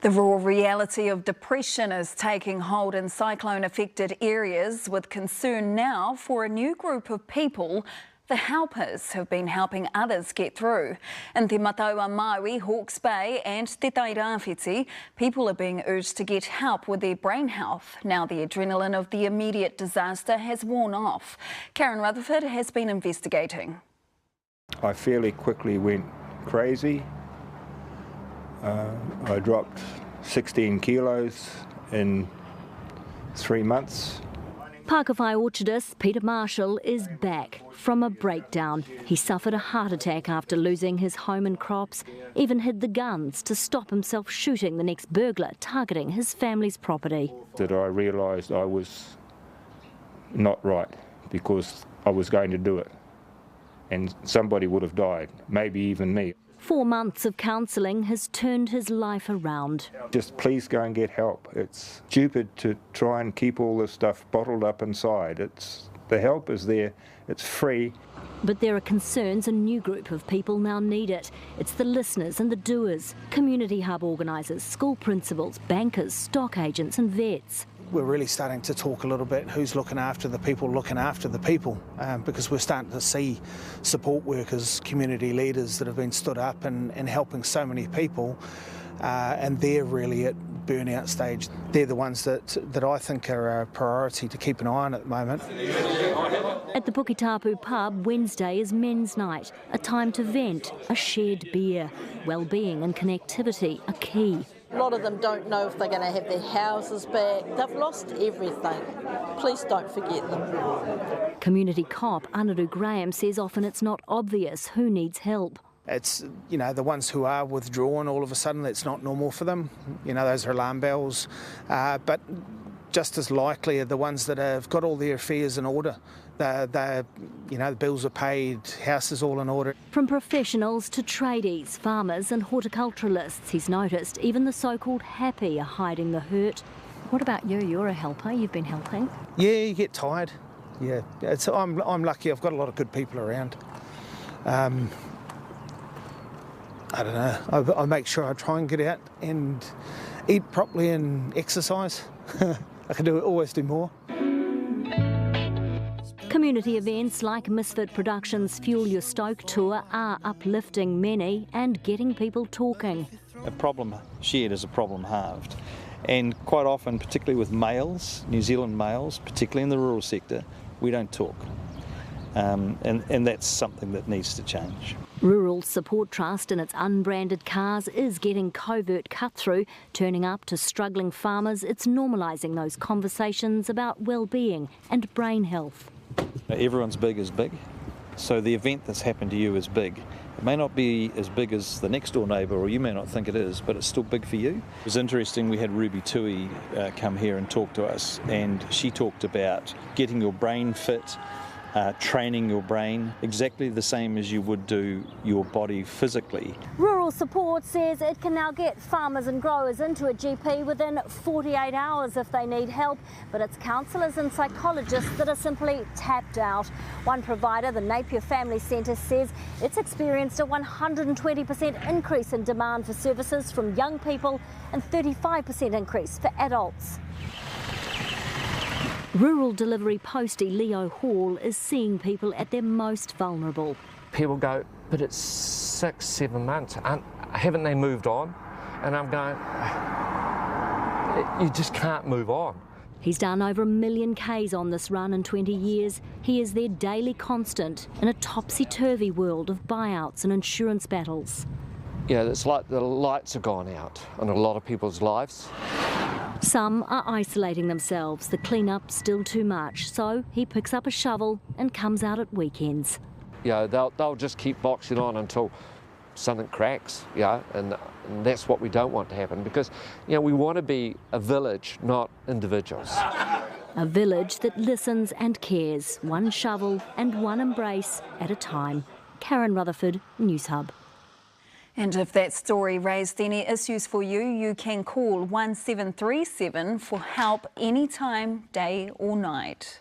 The raw reality of depression is taking hold in cyclone-affected areas, with concern now for a new group of people. The helpers have been helping others get through. In Te Mataua Maui, Hawke's Bay and Te Tairawhiti, people are being urged to get help with their brain health. Now the adrenaline of the immediate disaster has worn off. Karen Rutherford has been investigating. I fairly quickly went crazy. I dropped 16 kilos in 3 months. Pakawhai orchardist Peter Marshall is back from a breakdown. He suffered a heart attack after losing his home and crops, even hid the guns to stop himself shooting the next burglar targeting his family's property. That I realised I was not right because I was going to do it, and somebody would have died, maybe even me. 4 months of counselling has turned his life around. Just please go and get help. It's stupid to try and keep all this stuff bottled up inside. The help is there, it's free. But there are concerns a new group of people now need it. It's the listeners and the doers, community hub organisers, school principals, bankers, stock agents and vets. We're really starting to talk a little bit who's looking after the people, because we're starting to see support workers, community leaders that have been stood up and helping so many people, and they're really at burnout stage. They're the ones that I think are a priority to keep an eye on at the moment. At the Puketapu pub, Wednesday is men's night, a time to vent, a shared beer. Wellbeing and connectivity are key. A lot of them don't know if they're going to have their houses back. They've lost everything. Please don't forget them. Community cop Anaru Graham says often it's not obvious who needs help. It's, the ones who are withdrawn, all of a sudden it's not normal for them. Those are alarm bells. But just as likely are the ones that have got all their affairs in order. The bills are paid, house is all in order. From professionals to tradies, farmers and horticulturalists, he's noticed even the so-called happy are hiding the hurt. What about you? You're a helper, you've been helping. Yeah, you get tired. Yeah, I'm lucky, I've got a lot of good people around. I don't know, I make sure I try and get out and eat properly and exercise. I can always do more. Community events like Misfit Productions' Fuel Your Stoke tour are uplifting many and getting people talking. A problem shared is a problem halved. And quite often, particularly with males, New Zealand males, particularly in the rural sector, we don't talk. And that's something that needs to change. Rural Support Trust in its unbranded cars is getting covert cut-through. Turning up to struggling farmers, it's normalising those conversations about well-being and brain health. Everyone's big is big, so the event that's happened to you is big. It may not be as big as the next door neighbour, or you may not think it is, but it's still big for you. It was interesting, we had Ruby Tui come here and talk to us, and she talked about getting your brain fit, training your brain exactly the same as you would do your body physically. Rural Support says it can now get farmers and growers into a GP within 48 hours if they need help, but it's counsellors and psychologists that are simply tapped out. One provider, the Napier Family Centre, says it's experienced a 120% increase in demand for services from young people and 35% increase for adults. Rural delivery postie Leo Hall is seeing people at their most vulnerable. People go, but it's 6-7 months, haven't they moved on? And I'm going, you just can't move on. He's done over 1 million Ks on this run in 20 years. He is their daily constant in a topsy-turvy world of buyouts and insurance battles. Yeah, it's like the lights have gone out in a lot of people's lives. Some are isolating themselves, the clean-up's still too much, so he picks up a shovel and comes out at weekends. Yeah, they'll just keep boxing on until something cracks, and that's what we don't want to happen, because we want to be a village, not individuals. A village that listens and cares, one shovel and one embrace at a time. Karen Rutherford, Newshub. And if that story raised any issues for you, you can call 1737 for help anytime, day or night.